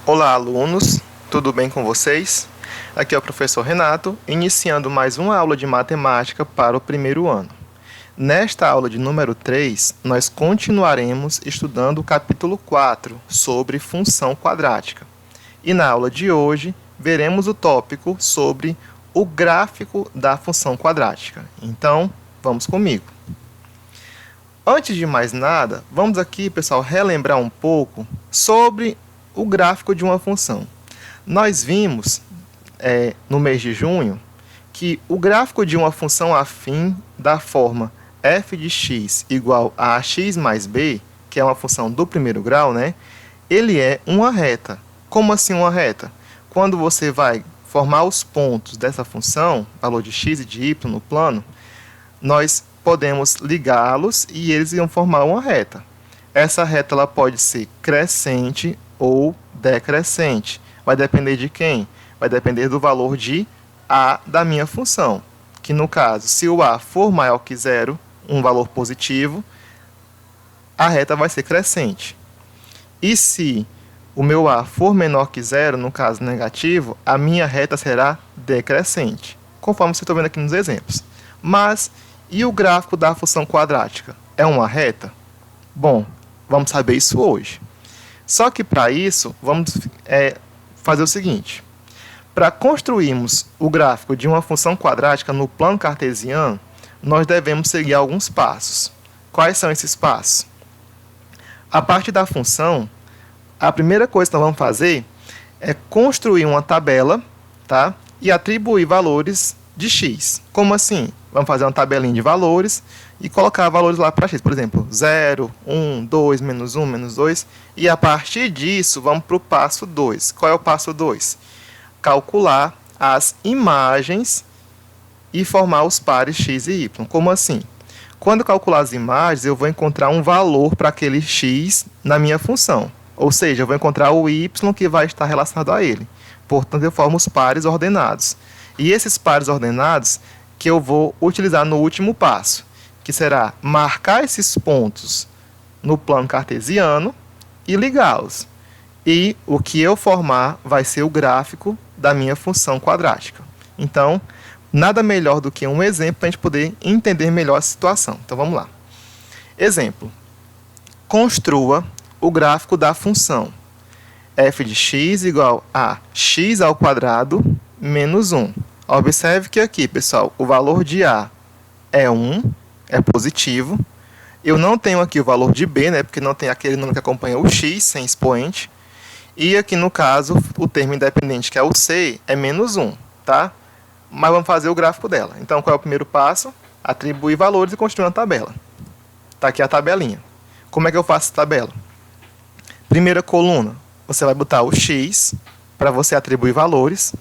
Olá, alunos, tudo bem com vocês? Aqui é o professor Renato, iniciando mais uma aula de matemática para o primeiro ano. Nesta aula de número 3, nós continuaremos estudando o capítulo 4 sobre função quadrática. E na aula de hoje, veremos o tópico sobre o gráfico da função quadrática. Então, vamos comigo. Antes de mais nada, vamos aqui, pessoal, relembrar um pouco sobre o gráfico de uma função. Nós vimos, no mês de junho, que o gráfico de uma função afim da forma f de x igual a x mais b, que é uma função do primeiro grau, né? Ele é uma reta. Como assim uma reta? Quando você vai formar os pontos dessa função, valor de x e de y no plano, nós podemos ligá-los e eles vão formar uma reta. Essa reta ela pode ser crescente ou decrescente. Vai depender de quem? Vai depender do valor de a da minha função. Que no caso, se o a for maior que zero, um valor positivo, a reta vai ser crescente. E se o meu a for menor que zero, no caso negativo, a minha reta será decrescente, conforme você está vendo aqui nos exemplos. Mas, e o gráfico da função quadrática? É uma reta? Bom, vamos saber isso hoje. Só que para isso, vamos fazer o seguinte. Para construirmos o gráfico de uma função quadrática no plano cartesiano, nós devemos seguir alguns passos. Quais são esses passos? A parte da função, a primeira coisa que nós vamos fazer é construir uma tabela, tá? E atribuir valores de x. Como assim? Vamos fazer uma tabelinha de valores e colocar valores lá para x. Por exemplo, 0, 1, 2, menos 1, menos 2. E a partir disso, vamos para o passo 2. Qual é o passo 2? Calcular as imagens e formar os pares x e y. Como assim? Quando eu calcular as imagens, eu vou encontrar um valor para aquele x na minha função. Ou seja, eu vou encontrar o y que vai estar relacionado a ele. Portanto, eu formo os pares ordenados. E esses pares ordenados que eu vou utilizar no último passo, que será marcar esses pontos no plano cartesiano e ligá-los. E o que eu formar vai ser o gráfico da minha função quadrática. Então, nada melhor do que um exemplo para a gente poder entender melhor a situação. Então, vamos lá. Exemplo. Construa o gráfico da função f de x igual a x ao quadrado menos 1. Observe que aqui, pessoal, o valor de a é 1, é positivo. Eu não tenho aqui o valor de b, né, porque não tem aquele número que acompanha o x, sem expoente. E aqui, no caso, o termo independente, que é o c, é menos 1, tá? Mas vamos fazer o gráfico dela. Então, qual é o primeiro passo? Atribuir valores e construir uma tabela. Está aqui a tabelinha. Como é que eu faço essa tabela? Primeira coluna, você vai botar o x para você atribuir valores.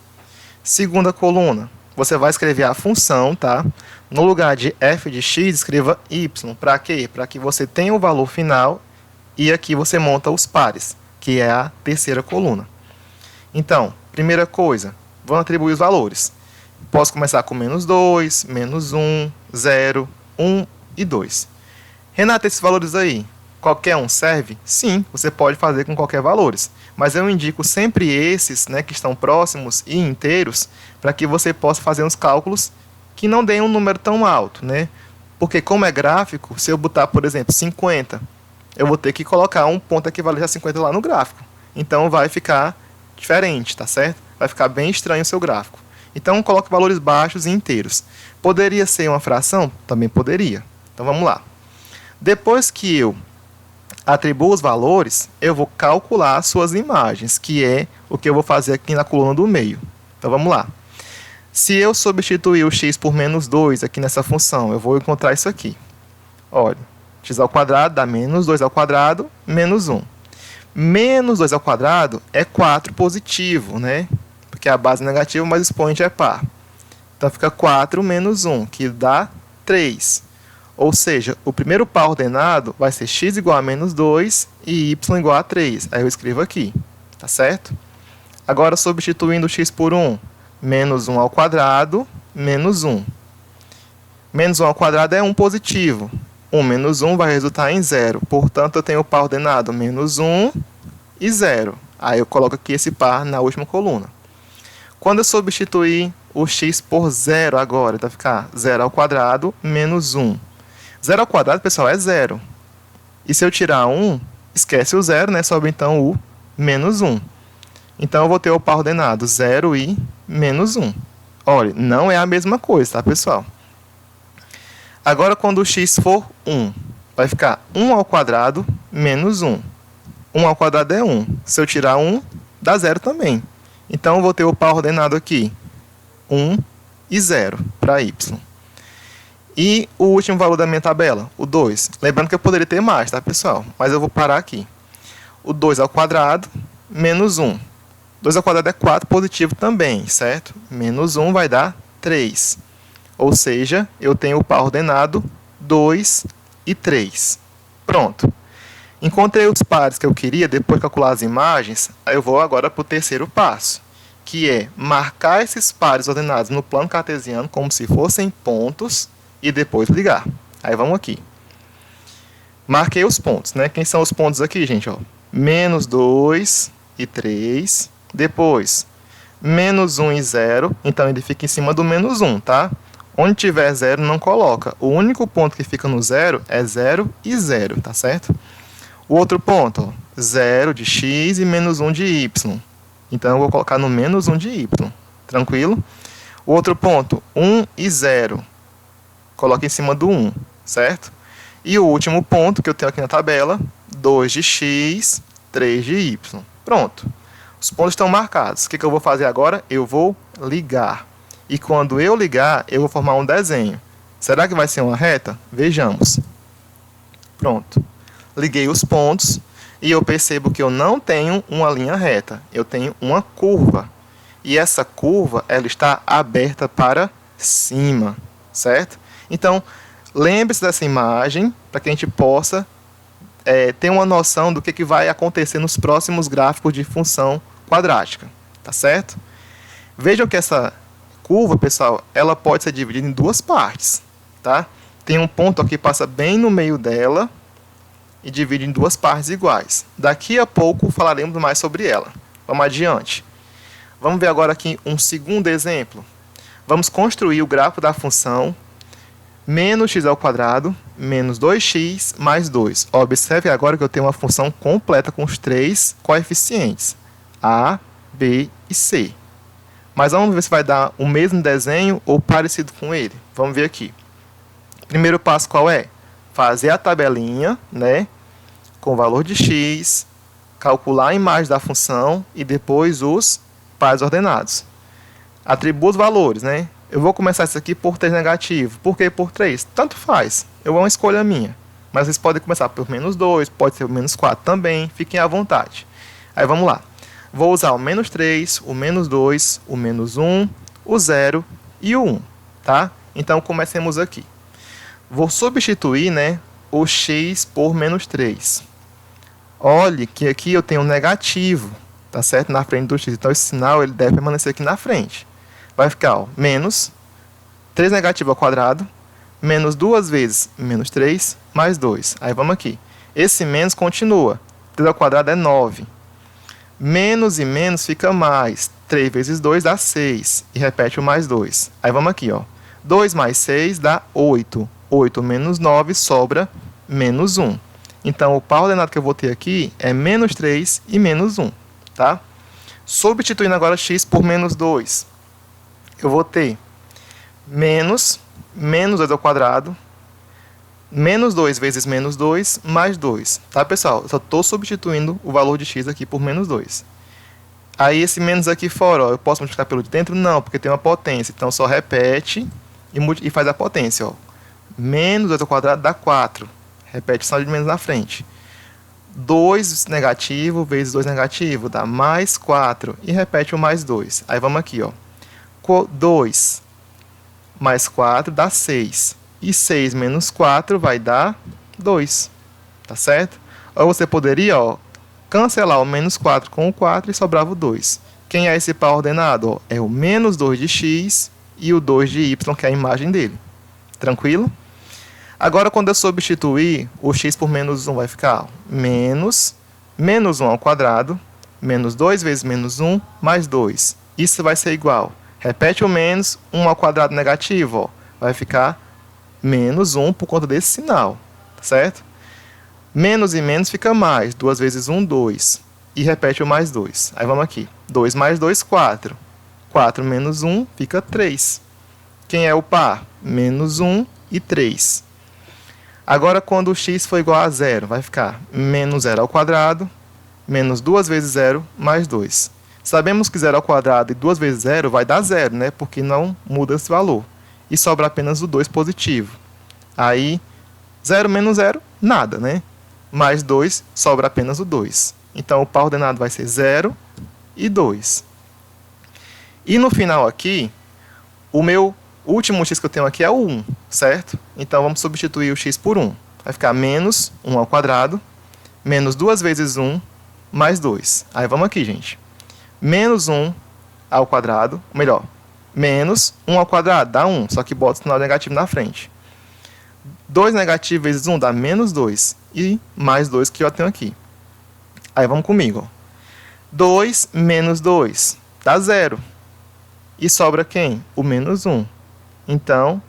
Segunda coluna, você vai escrever a função, tá? No lugar de f de x, escreva y. Para quê? Para que você tenha o valor final e aqui você monta os pares, que é a terceira coluna. Então, primeira coisa, vamos atribuir os valores. Posso começar com menos 2, menos 1, 0, 1 e 2. Renato, esses valores aí, qualquer um serve? Sim, você pode fazer com qualquer valores. Mas eu indico sempre esses, né, que estão próximos e inteiros, para que você possa fazer uns cálculos que não deem um número tão alto, né? Porque como é gráfico, se eu botar, por exemplo, 50, eu vou ter que colocar um ponto equivalente a 50 lá no gráfico. Então vai ficar diferente, tá certo? Vai ficar bem estranho o seu gráfico. Então coloque valores baixos e inteiros. Poderia ser uma fração? Também poderia. Então vamos lá. Depois que eu atribuo os valores, eu vou calcular as suas imagens, que é o que eu vou fazer aqui na coluna do meio. Então vamos lá. Se eu substituir o x por menos 2 aqui nessa função, eu vou encontrar isso aqui. Olha, x ao quadrado dá menos 2 ao quadrado, menos 1. Menos 2 ao quadrado é 4 positivo, né? Porque a base é negativa, mas o expoente é par. Então fica 4 menos 1, que dá 3. Ou seja, o primeiro par ordenado vai ser x igual a menos 2 e y igual a 3. Aí eu escrevo aqui, tá certo? Agora, substituindo x por 1, menos 1 ao quadrado, menos 1. Menos 1 ao quadrado é 1 positivo. 1 menos 1 vai resultar em 0. Portanto, eu tenho o par ordenado menos 1 e 0. Aí eu coloco aqui esse par na última coluna. Quando eu substituir o x por zero agora, vai ficar 0 ao quadrado menos 1. 0 ao quadrado, pessoal, é 0. E se eu tirar 1, esquece o 0, né? Sobe então o menos 1. Então eu vou ter o par ordenado 0 e menos 1. Olha, não é a mesma coisa, tá, pessoal? Agora, quando o x for 1, vai ficar 1 ao quadrado menos 1. 1 ao quadrado é 1. Se eu tirar 1, dá 0 também. Então, eu vou ter o par ordenado aqui, 1 e 0 para y. E o último valor da minha tabela, o 2. Lembrando que eu poderia ter mais, tá, pessoal? Mas eu vou parar aqui. O 2 ao quadrado menos 1. 2 ao quadrado é 4, positivo também, certo? Menos 1 vai dar 3. Ou seja, eu tenho o par ordenado 2 e 3. Pronto. Encontrei os pares que eu queria, depois de calcular as imagens, aí eu vou agora para o terceiro passo, que é marcar esses pares ordenados no plano cartesiano como se fossem pontos e depois ligar. Aí vamos aqui. Marquei os pontos, né? Quem são os pontos aqui, gente? Ó, menos 2 e 3. Depois, menos 1 e 0. Então, ele fica em cima do menos 1, tá? Onde tiver 0, não coloca. O único ponto que fica no 0 é 0 e 0, tá certo? O outro ponto, ó, 0 de x e menos 1 de y. Então, eu vou colocar no menos 1 de y. Tranquilo? O outro ponto, 1 e 0. Coloca em cima do 1, certo? E o último ponto que eu tenho aqui na tabela, 2 de x, 3 de y. Pronto. Os pontos estão marcados. O que eu vou fazer agora? Eu vou ligar. E quando eu ligar, eu vou formar um desenho. Será que vai ser uma reta? Vejamos. Pronto. Liguei os pontos e eu percebo que eu não tenho uma linha reta. Eu tenho uma curva. E essa curva, ela está aberta para cima, certo? Então, lembre-se dessa imagem para que a gente possa ter uma noção do que vai acontecer nos próximos gráficos de função quadrática, tá certo? Vejam que essa curva, pessoal, ela pode ser dividida em duas partes, tá? Tem um ponto aqui que passa bem no meio dela e divide em duas partes iguais. Daqui a pouco falaremos mais sobre ela. Vamos adiante. Vamos ver agora aqui um segundo exemplo. Vamos construir o gráfico da função menos x ao quadrado menos 2x mais 2. Observe agora que eu tenho uma função completa com os três coeficientes, a, b e c. Mas vamos ver se vai dar o mesmo desenho ou parecido com ele. Vamos ver aqui. Primeiro passo qual é? Fazer a tabelinha, né, com o valor de x, calcular a imagem da função e depois os pares ordenados. Atribua os valores, né? Eu vou começar isso aqui por 3 negativo. Por que por 3? Tanto faz. É uma escolha minha. Mas vocês podem começar por menos 2, pode ser o menos 4 também. Fiquem à vontade. Aí vamos lá. Vou usar o menos 3, o menos 2, o menos 1, o 0 e o 1. Tá? Então, comecemos aqui. Vou substituir, né, o x por menos 3. Olhe que aqui eu tenho um negativo, tá certo? Na frente do x. Então, esse sinal ele deve permanecer aqui na frente. Vai ficar, ó, menos 3 negativo ao quadrado, menos 2 vezes menos 3, mais 2. Aí vamos aqui. Esse menos continua. 3 ao quadrado é 9. Menos e menos fica mais. 3 vezes 2 dá 6. E repete o mais 2. Aí vamos aqui, ó. 2 mais 6 dá 8. 8 menos 9 sobra menos 1. Então, o par ordenado que eu vou ter aqui é menos 3 e menos 1. Tá? Substituindo agora x por menos 2. Eu vou ter menos 2 ao quadrado, menos 2 vezes menos 2, mais 2. Tá, pessoal? Eu só estou substituindo o valor de x aqui por menos 2. Aí, esse menos aqui fora, ó, eu posso multiplicar pelo de dentro? Não, porque tem uma potência. Então, só repete e faz a potência. Ó. Menos 2 ao quadrado dá 4. Repete o sinal de menos na frente. 2 negativo vezes 2 negativo dá mais 4. E repete o mais 2. Aí, vamos aqui, ó. 2 mais 4 dá 6. E 6 menos 4 vai dar 2. Tá certo? Ou você poderia, ó, cancelar o menos 4 com o 4 e sobrava o 2. Quem é esse par ordenado? Ó, é o menos 2 de x e o 2 de y, que é a imagem dele. Tranquilo? Agora, quando eu substituir, o x por menos 1 vai ficar ó, menos 1 ao quadrado, Menos 2 vezes menos 1, mais 2. Isso vai ser igual. Repete o menos, 1 ao quadrado negativo, ó. Vai ficar menos 1 por conta desse sinal, certo? Menos e menos fica mais. 2 vezes 1, 2. E repete o mais 2. Aí vamos aqui. 2 mais 2, 4. 4 menos 1 fica 3. Quem é o par? Menos 1 e 3. Agora, quando o x for igual a 0, vai ficar menos 0 ao quadrado, menos 2 vezes 0, mais 2. Sabemos que 0 ao quadrado e 2 vezes 0 vai dar 0, né? Porque não muda esse valor. E sobra apenas o 2 positivo. Aí, 0 menos 0, nada, né? Mais 2, sobra apenas o 2. Então, o par ordenado vai ser 0 e 2. E no final aqui, o meu último x que eu tenho aqui é o 1, certo? Então, vamos substituir o x por 1. Vai ficar menos 1 ao quadrado, menos 2 vezes 1, mais 2. Aí, vamos aqui, gente. Menos 1 ao quadrado, melhor, menos 1 ao quadrado dá 1, só que bota o sinal negativo na frente. 2 negativo vezes 1 dá menos 2, e mais 2 que eu tenho aqui. Aí, vamos comigo. 2 menos 2 dá 0. E sobra quem? O menos 1. Então,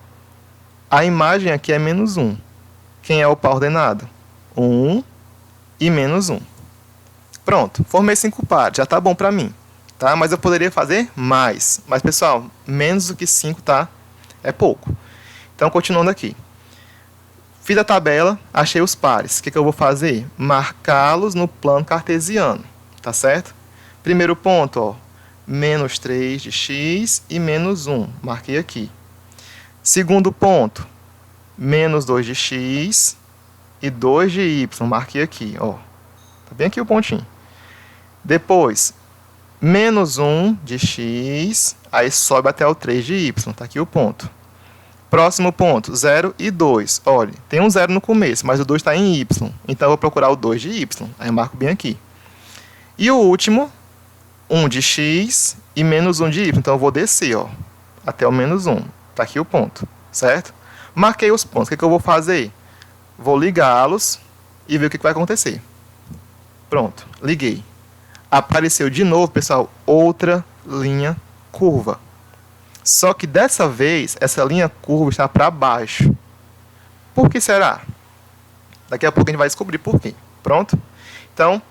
a imagem aqui é menos 1. Quem é o par ordenado? 1 e menos 1. Pronto, formei 5 pares, já está bom para mim. Tá? Mas eu poderia fazer mais. Mas, pessoal, menos do que 5, tá? É pouco. Então, continuando aqui. Fiz a tabela, achei os pares. O que eu vou fazer? Marcá-los no plano cartesiano. Tá certo? Primeiro ponto, ó. Menos 3 de x e menos 1. Marquei aqui. Segundo ponto, menos 2 de x e 2 de y. Marquei aqui, ó. Tá bem aqui o pontinho. Depois, menos 1 de x, aí sobe até o 3 de y. Tá aqui o ponto. Próximo ponto, 0 e 2. Olha, tem um 0 no começo, mas o 2 está em y. Então, eu vou procurar o 2 de y. Aí, eu marco bem aqui. E o último, 1 de x e menos 1 de y. Então, eu vou descer, ó, até o menos 1. Está aqui o ponto, certo? Marquei os pontos. O que eu vou fazer? Vou ligá-los e ver o que vai acontecer. Pronto, liguei. Apareceu de novo, pessoal, outra linha curva. Só que dessa vez, essa linha curva está para baixo. Por que será? Daqui a pouco a gente vai descobrir por quê. Pronto? Então,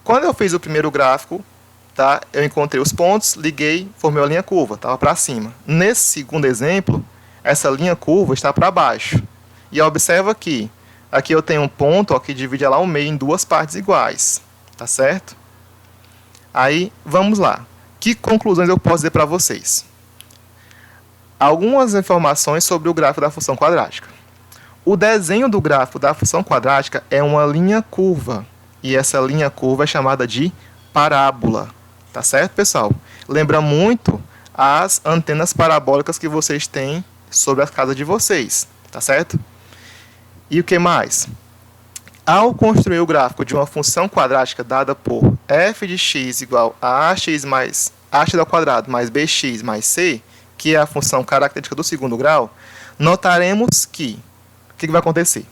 quando eu fiz o primeiro gráfico, tá, eu encontrei os pontos, liguei, formei a linha curva, estava para cima. Nesse segundo exemplo, essa linha curva está para baixo. E observa aqui, aqui eu tenho um ponto ó, que divide ela ao meio em duas partes iguais. Tá certo? Aí, vamos lá. Que conclusões eu posso dizer para vocês? Algumas informações sobre o gráfico da função quadrática. O desenho do gráfico da função quadrática é uma linha curva. E essa linha curva é chamada de parábola. Tá certo, pessoal? Lembra muito as antenas parabólicas que vocês têm sobre a casa de vocês. Tá certo? E o que mais? Ao construir o gráfico de uma função quadrática dada por f de x igual a ax mais ax ao quadrado mais bx mais c, que é a função característica do segundo grau, notaremos que o que vai acontecer?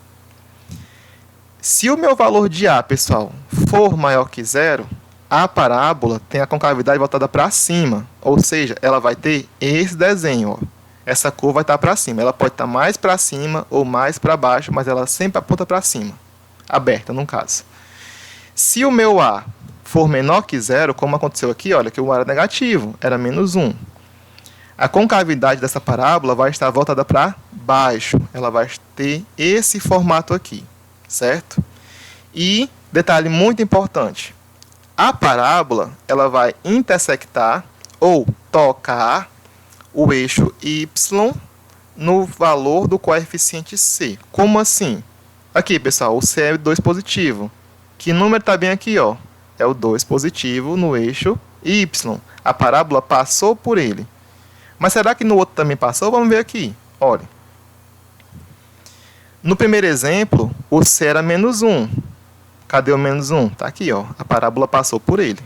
Se o meu valor de A, pessoal, for maior que zero, a parábola tem a concavidade voltada para cima, ou seja, ela vai ter esse desenho. Ó. Essa curva vai estar para cima. Ela pode estar mais para cima ou mais para baixo, mas ela sempre aponta para cima. Aberta, no caso. Se o meu A for menor que zero, como aconteceu aqui, olha que o A era negativo, era menos 1. A concavidade dessa parábola vai estar voltada para baixo. Ela vai ter esse formato aqui, certo? E, detalhe muito importante, a parábola ela vai intersectar ou tocar o eixo y no valor do coeficiente c. Como assim? Aqui, pessoal, o c é 2 positivo. Que número está bem aqui? Ó? É o 2 positivo no eixo y. A parábola passou por ele. Mas será que no outro também passou? Vamos ver aqui. Olha. No primeiro exemplo, o c era menos 1. Cadê o menos 1? Está aqui, ó. A parábola passou por ele.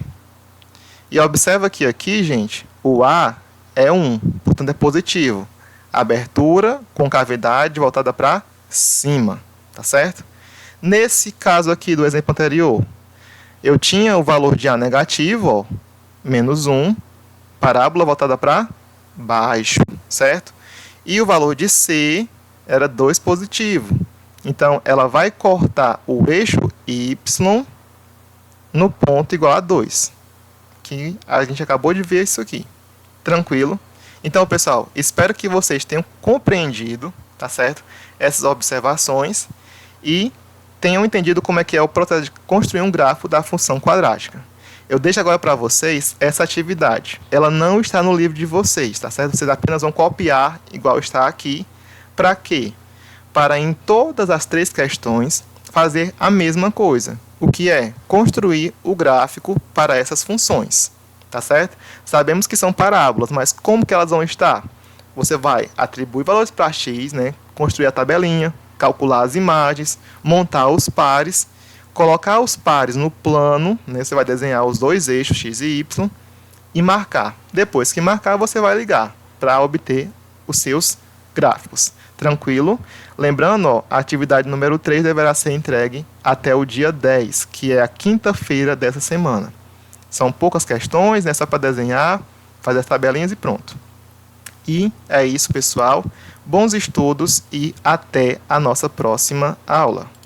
E observa que aqui, gente, o A é 1, portanto é positivo. Abertura, concavidade voltada para cima. Tá certo? Nesse caso aqui do exemplo anterior, Eu tinha o valor de A negativo, ó, menos 1, parábola voltada para baixo, certo? E o valor de C era 2 positivo. Então, ela vai cortar o eixo Y no ponto igual a 2. Que a gente acabou de ver isso aqui. Tranquilo? Então, pessoal, espero que vocês tenham compreendido, tá certo? Essas observações e tenham entendido como é que é o processo de construir um grafo da função quadrática. Eu deixo agora para vocês essa atividade. Ela não está no livro de vocês, tá certo? Vocês apenas vão copiar igual está aqui. Para quê? Para em todas as 3 questões fazer a mesma coisa. O que é? Construir o gráfico para essas funções. Tá certo? Sabemos que são parábolas, mas como que elas vão estar? Você vai atribuir valores para x, né? Construir a tabelinha, calcular as imagens, montar os pares, colocar os pares no plano, né? Você vai desenhar os 2 eixos x e y e marcar. Depois que marcar, você vai ligar para obter os seus gráficos. Tranquilo? Lembrando, ó, a atividade número 3 deverá ser entregue até o dia 10, que é a quinta-feira dessa semana. São poucas questões, né? Só para desenhar, fazer as tabelinhas e pronto. E é isso, pessoal. Bons estudos e até a nossa próxima aula.